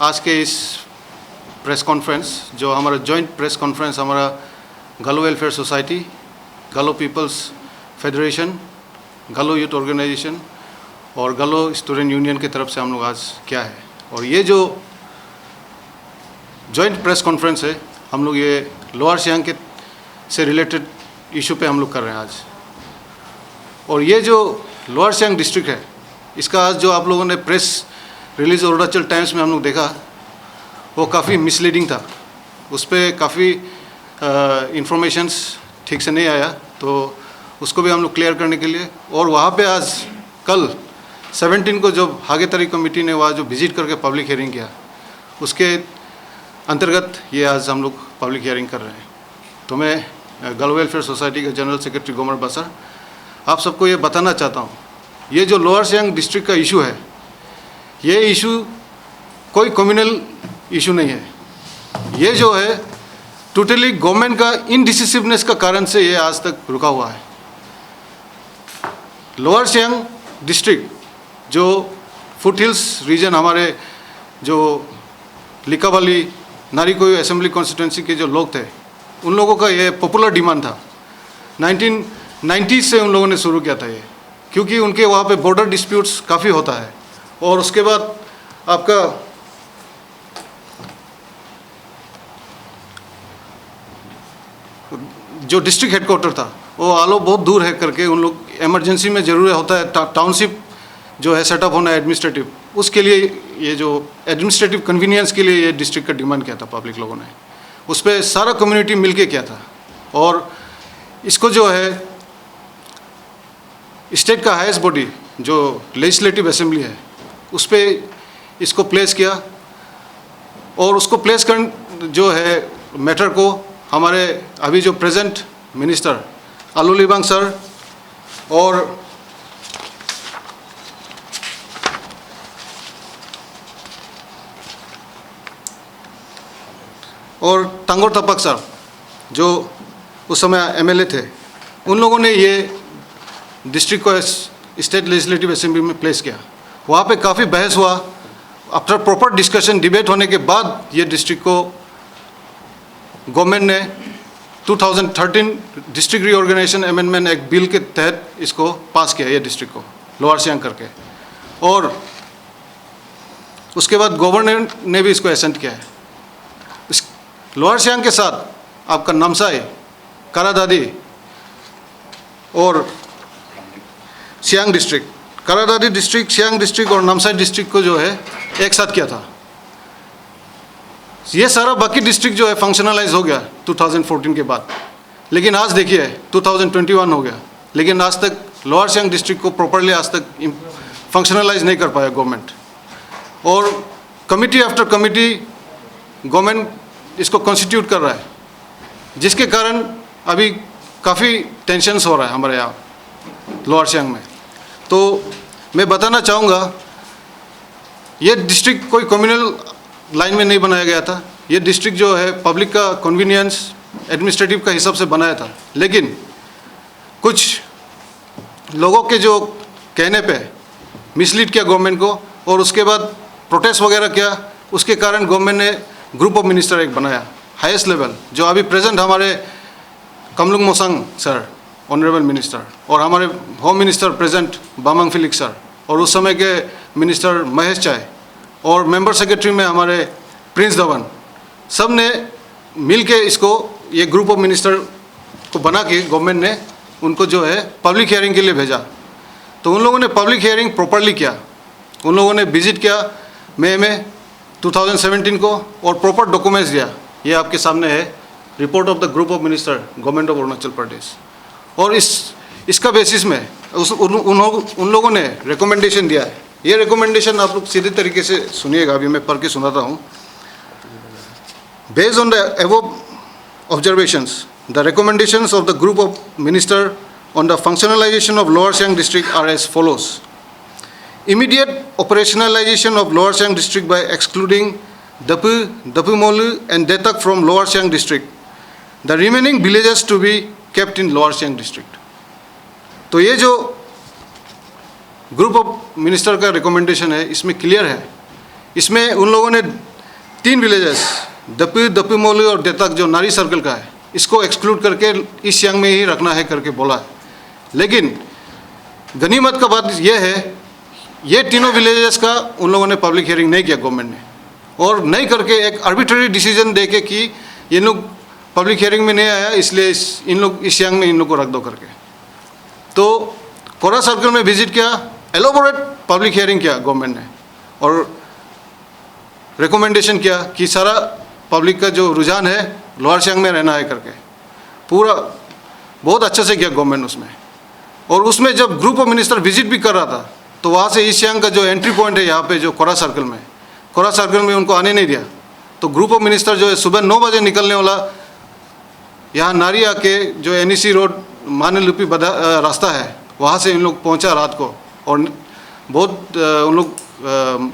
आज के इस प्रेस कॉन्फ्रेंस जो हमारा जॉइंट प्रेस कॉन्फ्रेंस हमारा गलो वेलफेयर सोसाइटी, गलो पीपल्स फेडरेशन, गलो यूथ ऑर्गेनाइजेशन और गलो स्टूडेंट यूनियन की तरफ से हम लोग आज किया है। और ये जो जॉइंट प्रेस कॉन्फ्रेंस है, हम लोग ये लोअर सियांग के से रिलेटेड इशू पे हम लोग कर रहे हैं आज। और ये जो लोअर सियांग डिस्ट्रिक्ट है, इसका आज जो आप लोगों ने प्रेस रिलीज अरुणाचल टाइम्स में हम लोग देखा, वो काफ़ी मिसलीडिंग था। उस पर काफ़ी इंफॉर्मेशंस ठीक से नहीं आया, तो उसको भी हम लोग क्लियर करने के लिए, और वहाँ पे आज कल 17 को जो हागेतरी कमेटी ने वहाँ जो विजिट करके पब्लिक हियरिंग किया, उसके अंतर्गत ये आज हम लोग पब्लिक हियरिंग कर रहे हैं। तो मैं गलो वेलफेयर सोसाइटी के जनरल सेक्रेटरी गोमर बसर आप सबको ये बताना चाहता हूँ, ये जो लोअर सियांग डिस्ट्रिक्ट का इशू है, ये इशू कोई कम्युनल इशू नहीं है। ये जो है टोटली गवर्नमेंट का इनडिसिसिवनेस का कारण से ये आज तक रुका हुआ है। लोअर सियांग डिस्ट्रिक्ट जो फुट हिल्स रीजन, हमारे जो लिकावाली नारीकोय असेंबली कॉन्स्टिट्यूंसी के जो लोग थे, उन लोगों का ये पॉपुलर डिमांड था। 1990 से उन लोगों ने शुरू किया था ये, क्योंकि उनके वहाँ पे बॉर्डर डिस्प्यूट्स काफ़ी होता है। और उसके बाद आपका जो डिस्ट्रिक्ट हेडक्वार्टर था वो आलो बहुत दूर है करके उन लोग इमरजेंसी में ज़रूर होता है टाउनशिप जो है सेटअप होना एडमिनिस्ट्रेटिव, उसके लिए ये जो एडमिनिस्ट्रेटिव कन्वीनियंस के लिए ये डिस्ट्रिक्ट का डिमांड किया था पब्लिक लोगों ने। उस पर सारा कम्युनिटी मिलके किया था। और इसको जो है स्टेट का हाईएस्ट बॉडी जो लेजिस्लेटिव असेंबली है, उस पर इसको प्लेस किया। और उसको प्लेस कर जो है मैटर को हमारे अभी जो present minister Alo Libang sir और तांगोर तपक सर जो उस समय एमएलए थे, उन लोगों ने ये डिस्ट्रिक्ट को स्टेट लेजिस्लेटिव असेंबली में प्लेस किया। वहाँ पे काफ़ी बहस हुआ। आफ्टर प्रॉपर डिस्कशन डिबेट होने के बाद ये डिस्ट्रिक्ट को गवर्नमेंट ने 2013 district reorganisation amendment act bill के तहत इसको पास किया, ये डिस्ट्रिक्ट को लोअर सियांग करके। और उसके बाद गवर्नर ने भी इसको एसेंट किया है। इस लोअर सियांग के साथ आपका नामसाई, करादादी और Siang district, Kra Daadi district, Siang district और नामसाई डिस्ट्रिक्ट को जो है एक साथ किया था। ये सारा बाकी डिस्ट्रिक्ट जो है फंक्शनलाइज हो गया 2014 के बाद। लेकिन आज देखिए 2021 हो गया, लेकिन आज तक लोअर सियांग डिस्ट्रिक्ट को प्रॉपरली आज तक फंक्शनलाइज नहीं कर पाया गवर्नमेंट। और कमिटी आफ्टर कमिटी गवर्नमेंट इसको कॉन्स्टिट्यूट कर रहा है, जिसके कारण अभी काफ़ी टेंशन्स हो रहा है हमारे यहाँ लोअर सियांग में। तो मैं बताना चाहूँगा, ये डिस्ट्रिक्ट कोई कम्युनल लाइन में नहीं बनाया गया था। ये डिस्ट्रिक्ट जो है पब्लिक का कन्वीनियंस एडमिनिस्ट्रेटिव का हिसाब से बनाया था। लेकिन कुछ लोगों के जो कहने पे मिसलीड किया गवर्नमेंट को, और उसके बाद प्रोटेस्ट वगैरह किया। उसके कारण गवर्नमेंट ने ग्रुप ऑफ मिनिस्टर एक बनाया हाईएस्ट लेवल, जो अभी प्रेजेंट हमारे कमलुंग मोसांग सर ऑनरेबल मिनिस्टर, और हमारे home minister present Bamang Felix sir, और उस समय के मिनिस्टर महेश चाय, और मेंबर सेक्रेटरी में हमारे प्रिंस धवन, सब ने मिल के इसको ये ग्रुप ऑफ मिनिस्टर को बना के गवर्नमेंट ने उनको जो है पब्लिक हियरिंग के लिए भेजा। तो उन लोगों ने पब्लिक हियरिंग प्रॉपरली किया। उन लोगों ने विजिट किया मई में 2017 को, और प्रॉपर डॉक्यूमेंट्स दिया। ये आपके सामने है report of the group of minister government of Arunachal Pradesh. और इसका बेसिस में उन लोगों ने रिकमेंडेशन दिया है। ये रिकमेंडेशन आप लोग सीधे तरीके से सुनिएगा, अभी मैं पढ़ के सुनाता हूँ। Based on the above observations, the recommendations of the group of minister on the functionalisation of lower Siang district are as follows: immediate operationalisation of lower Siang district by excluding Dapumolu and Detak from lower Siang district, the remaining villages to be kept in lower Siang district. तो ये जो group of minister का recommendation है, इसमें clear है इसमें उन लोगों ने 3 विलेजेस दपी दपीमोली और देतक जो नारी सर्कल का है इसको एक्सक्लूड करके ईस्ट सियांग में ही रखना है करके बोला है। लेकिन गनीमत का बात यह है, ये तीनों विलेजेस का उन लोगों ने पब्लिक हियरिंग नहीं किया गवर्नमेंट ने, और नहीं करके एक आर्बिट्ररी डिसीजन दे के कि ये लोग पब्लिक हियरिंग में नहीं आया इसलिए इन लोग ईस्ट सियांग में इन लोग को रख दो करके। तो कोरा सर्कल में विजिट किया, एलोबोरेट पब्लिक हियरिंग किया गवर्नमेंट ने और रिकमेंडेशन किया कि सारा पब्लिक का जो रुझान है लोअर सियांग में रहना है करके, पूरा बहुत अच्छे से किया गवर्नमेंट उसमें। और उसमें जब ग्रुप ऑफ मिनिस्टर विजिट भी कर रहा था तो वहाँ से ईस्ट सियांग का जो एंट्री पॉइंट है यहाँ पे जो कोरा सर्कल में उनको आने नहीं दिया। तो ग्रुप ऑफ मिनिस्टर जो है सुबह 9 बजे निकलने वाला यहाँ नारिया के जो NEC रोड मानेलुपी रास्ता है वहाँ से इन लोग पहुँचा रात को, और बहुत उन लोग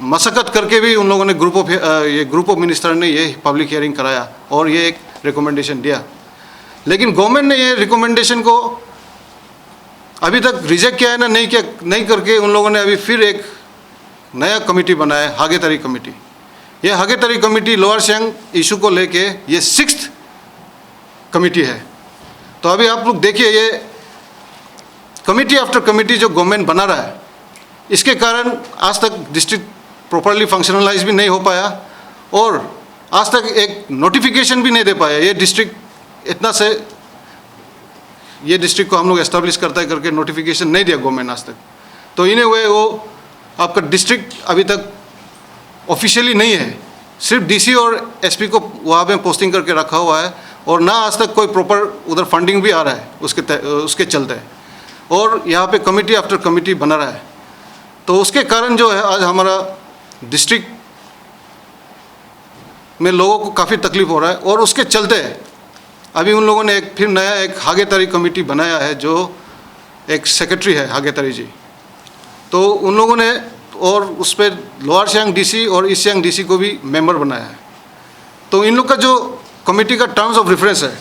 मशक्क़त करके भी उन लोगों ने ग्रुप ऑफ मिनिस्टर ने ये पब्लिक हियरिंग कराया और ये एक रिकमेंडेशन दिया। लेकिन गवर्नमेंट ने ये रिकमेंडेशन को अभी तक रिजेक्ट किया है ना नहीं करके उन लोगों ने अभी फिर एक नया कमेटी बनाया, हागेतरी कमेटी। ये हागेतरी कमेटी लोअर सियांग इशू को लेके ये 6th कमेटी है। तो अभी आप लोग देखिए, ये कमेटी आफ्टर कमेटी जो गवर्नमेंट बना रहा है इसके कारण आज तक डिस्ट्रिक्ट प्रॉपरली फंक्शनलाइज भी नहीं हो पाया और आज तक एक नोटिफिकेशन भी नहीं दे पाया। ये डिस्ट्रिक्ट को हम लोग एस्टेब्लिश करता है करके नोटिफिकेशन नहीं दिया गवर्नमेंट आज तक। तो इन ए वे वो आपका डिस्ट्रिक्ट अभी तक ऑफिशियली नहीं है, सिर्फ DC और SP को वहाँ पे पोस्टिंग करके रखा हुआ है और ना आज तक कोई प्रॉपर उधर फंडिंग भी आ रहा है उसके चलते, और यहाँ पे कमेटी आफ्टर कमेटी बना रहा है। तो उसके कारण जो है आज हमारा डिस्ट्रिक्ट में लोगों को काफ़ी तकलीफ हो रहा है, और उसके चलते अभी उन लोगों ने फिर नया एक हागेतरी कमेटी बनाया है जो एक सेक्रेटरी है हागेतरी जी। तो उन लोगों ने और उस पर लोअर सियांग DC और ईस्ट सियांग DC को भी मेंबर बनाया है। तो इन लोग का जो कमेटी का टर्म्स ऑफ रेफरेंस है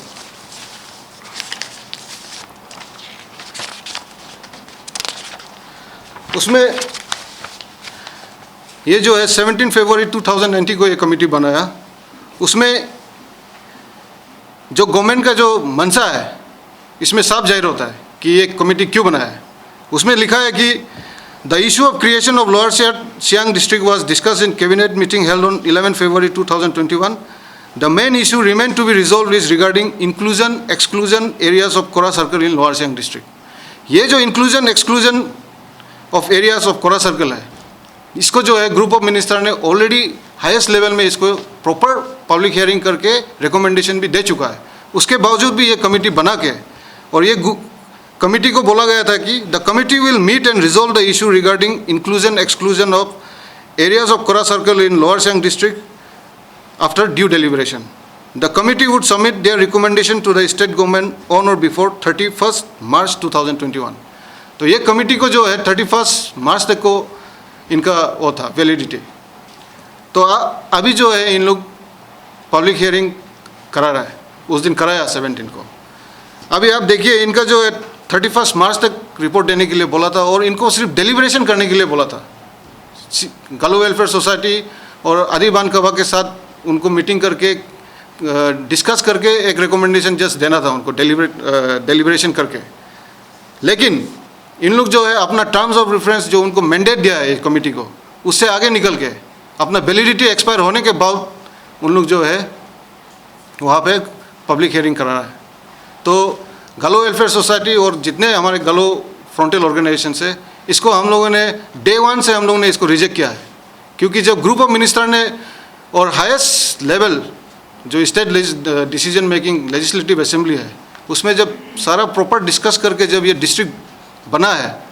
उसमें ये जो है 17 फरवरी 2019 को ये कमेटी बनाया। उसमें जो गवर्नमेंट का जो मंशा है इसमें साफ जाहिर होता है कि ये कमेटी क्यों बनाया है। उसमें लिखा है कि the issue of creation of lower Siang district was discussed in cabinet meeting held on 11 February 2021। The main issue remain to be resolve is regarding inclusion exclusion areas of Kora circle in lower Siang district. ये जो inclusion exclusion of areas of Kora circle है इसको जो है group of minister ने already highest level में इसको proper public hearing करके रिकमेंडेशन भी दे चुका है। उसके बावजूद भी ये कमेटी बना के, और ये कमेटी को बोला गया था कि the committee will meet and resolve the issue regarding inclusion exclusion of areas of Kora circle in lower Siang district after due deliberation. The committee would submit their recommendation to the state government on or before 31 March 2021। तो ये committee को जो है 31 मार्च तक को इनका वो था वैलिडिटी। तो अभी जो है इन लोग पब्लिक हियरिंग करा रहा है, उस दिन कराया 17 को। अभी आप देखिए इनका जो है 31 मार्च तक रिपोर्ट देने के लिए बोला था और इनको सिर्फ डेलिब्रेशन करने के लिए बोला था। गालो वेलफेयर सोसाइटी और आदि बान कबा के साथ उनको मीटिंग करके डिस्कस करके एक रिकमेंडेशन जस्ट देना था उनको डेलिब्रेशन करके। लेकिन इन लोग जो है अपना टर्म्स ऑफ रेफरेंस जो उनको मैंडेट दिया है कमेटी को उससे आगे निकल के अपना वैलिडिटी एक्सपायर होने के बाद उन लोग जो है वहाँ पे पब्लिक हियरिंग करा रहा है। तो गालो वेलफेयर सोसाइटी और जितने हमारे गालो फ्रंटल ऑर्गेनाइजेशन है इसको हम लोगों ने डे 1 से हम लोगों ने इसको रिजेक्ट किया है, क्योंकि जब ग्रुप ऑफ मिनिस्टर ने और हाईएस्ट लेवल जो state decision making legislative assembly है उसमें जब सारा प्रॉपर डिस्कस करके जब ये डिस्ट्रिक्ट बना है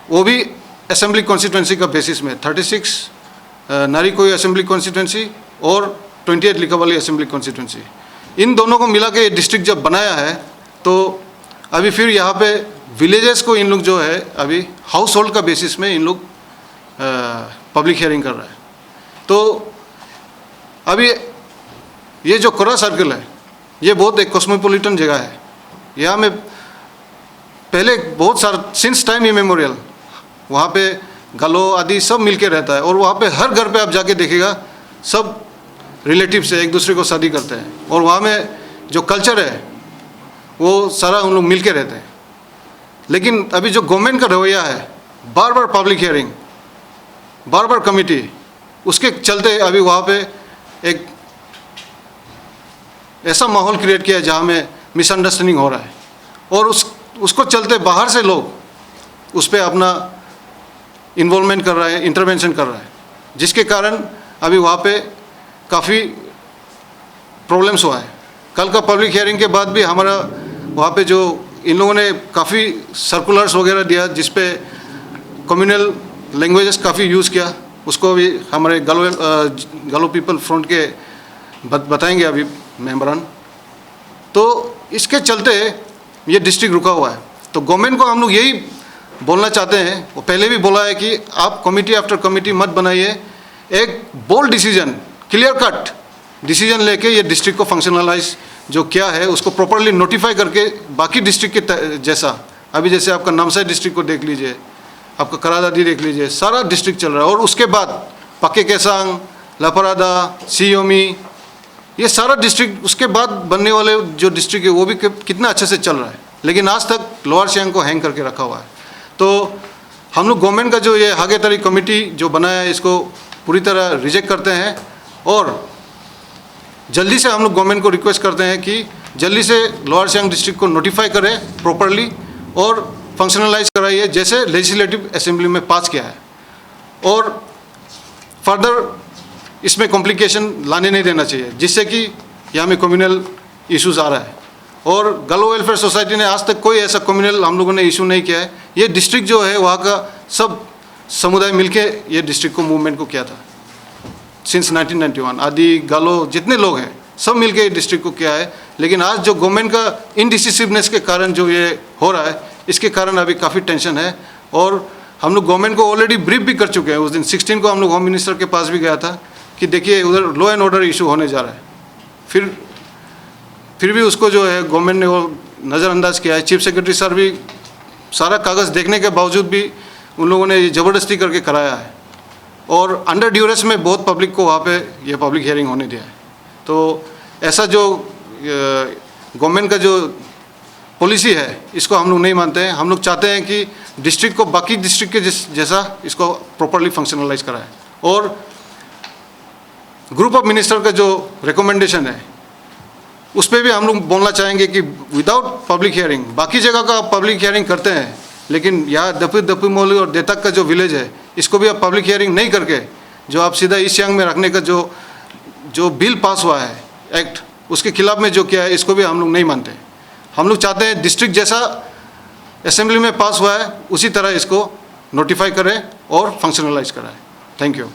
वो भी असेंबली कॉन्स्टिट्यूंसी का बेसिस में 36 नारीकोई असेंबली कॉन्स्टिट्यूंसी और 28 लिकावाली असेंबली कॉन्स्टिट्यूंसी, इन दोनों को मिला के ये डिस्ट्रिक्ट जब बनाया है तो अभी फिर यहाँ पे विलेजेस को इन लोग जो है अभी हाउस होल्ड का बेसिस में इन लोग पब्लिक हियरिंग कर रहा है। तो अभी ये जो कोरा सर्कल है ये बहुत एक कॉस्मोपॉलिटन जगह है। यहाँ में पहले बहुत सारा सिंस टाइम इमेमोरियल वहाँ पे गालो आदि सब मिल के रहता है। और वहाँ पे हर घर पे आप जाके देखिएगा सब रिलेटिव से एक दूसरे को शादी करते हैं। और वहाँ में जो कल्चर है वो सारा उन लोग मिल के रहते हैं। लेकिन अभी जो गवर्नमेंट का रवैया है, बार बार पब्लिक हियरिंग, बार बार कमेटी, उसके चलते अभी वहाँ पे एक ऐसा माहौल क्रिएट किया है जहाँ में मिसअंडरस्टैंडिंग हो रहा है। और उसको चलते बाहर से लोग उस पर अपना इन्वॉल्वमेंट कर रहा है, इंटरवेंशन कर रहा है, जिसके कारण अभी वहाँ पे काफ़ी प्रॉब्लम्स हुआ है। कल का पब्लिक हियरिंग के बाद भी हमारा वहाँ पे जो इन लोगों ने काफ़ी सर्कुलर्स वगैरह दिया जिस पे कम्युनल लैंग्वेजेस काफ़ी यूज़ किया, उसको भी हमारे गालो पीपल फ्रंट के बताएंगे अभी मेंबरान। तो इसके चलते ये डिस्ट्रिक्ट रुका हुआ है। तो गवर्नमेंट को हम लोग यही बोलना चाहते हैं, वो पहले भी बोला है कि आप कमेटी आफ्टर कमेटी मत बनाइए, एक bold decision, clear cut decision लेके ये डिस्ट्रिक्ट को फंक्शनलाइज जो क्या है उसको प्रॉपरली नोटिफाई करके बाकी डिस्ट्रिक्ट के जैसा, अभी जैसे आपका नामसाई डिस्ट्रिक्ट को देख लीजिए, आपका करादादी देख लीजिए, सारा डिस्ट्रिक्ट चल रहा है। और उसके बाद पक्के केसांग, लपरादा, सियोमी, ये सारा डिस्ट्रिक्ट उसके बाद बनने वाले जो डिस्ट्रिक्ट है वो भी कितना अच्छे से चल रहा है। लेकिन आज तक लोअर सियांग को हैंग करके रखा हुआ है। तो हम लोग गवर्नमेंट का जो ये हागेतारी कमेटी जो बनाया है इसको पूरी तरह रिजेक्ट करते हैं। और जल्दी से हम लोग गवर्नमेंट को रिक्वेस्ट करते हैं कि जल्दी से लोअर सियांग डिस्ट्रिक्ट को नोटिफाई करें प्रॉपरली और फंक्शनलाइज कराइए जैसे लेजिस्लेटिव असेंबली में पास किया है। और फर्दर इसमें कॉम्प्लिकेशन लाने नहीं देना चाहिए जिससे कि यहाँ में कम्युनल इश्यूज आ रहा है। और गालो वेलफेयर सोसाइटी ने आज तक कोई ऐसा कम्युनल हम लोगों ने इशू नहीं किया है। ये डिस्ट्रिक्ट जो है वहाँ का सब समुदाय मिलके ये डिस्ट्रिक्ट को मूवमेंट को किया था सिंस 1991। आदि गालो जितने लोग हैं सब मिलके ये डिस्ट्रिक्ट को किया है। लेकिन आज जो गवर्नमेंट का इनडिसिसिवनेस के कारण जो ये हो रहा है इसके कारण अभी काफ़ी टेंशन है। और हम लोग गवर्नमेंट को ऑलरेडी ब्रीफ भी कर चुके हैं। उस दिन 16 को हम लोग होम मिनिस्टर के पास भी गया था कि देखिए उधर लॉ एंड ऑर्डर इशू होने जा रहा है। फिर भी उसको जो है गवर्नमेंट ने वो नज़रअंदाज किया है। चीफ सेक्रेटरी सर भी सारा कागज़ देखने के बावजूद भी उन लोगों ने ज़बरदस्ती करके कराया है। और अंडर ड्यूरेस में बहुत पब्लिक को वहाँ पे ये पब्लिक हियरिंग होने दिया है। तो ऐसा जो गवर्नमेंट का जो पॉलिसी है इसको हम लोग नहीं मानते हैं। हम लोग चाहते हैं कि डिस्ट्रिक्ट को बाकी डिस्ट्रिक्ट के जैसा इसको प्रॉपरली फंक्शनलाइज कराएं। और ग्रुप ऑफ मिनिस्टर का जो रिकमेंडेशन है उस पर भी हम लोग बोलना चाहेंगे कि विदाउट पब्लिक हियरिंग, बाकी जगह का आप पब्लिक हियरिंग करते हैं लेकिन यहाँ दपीमोली और देतक का जो विलेज है इसको भी आप पब्लिक हियरिंग नहीं करके जो आप सीधा ईस्ट सियांग में रखने का जो बिल पास हुआ है एक्ट, उसके खिलाफ में जो किया है इसको भी हम लोग नहीं मानते। हम लोग चाहते हैं डिस्ट्रिक्ट जैसा असेंबली में पास हुआ है उसी तरह इसको नोटिफाई करें और फंक्शनलाइज कराएं। Thank you.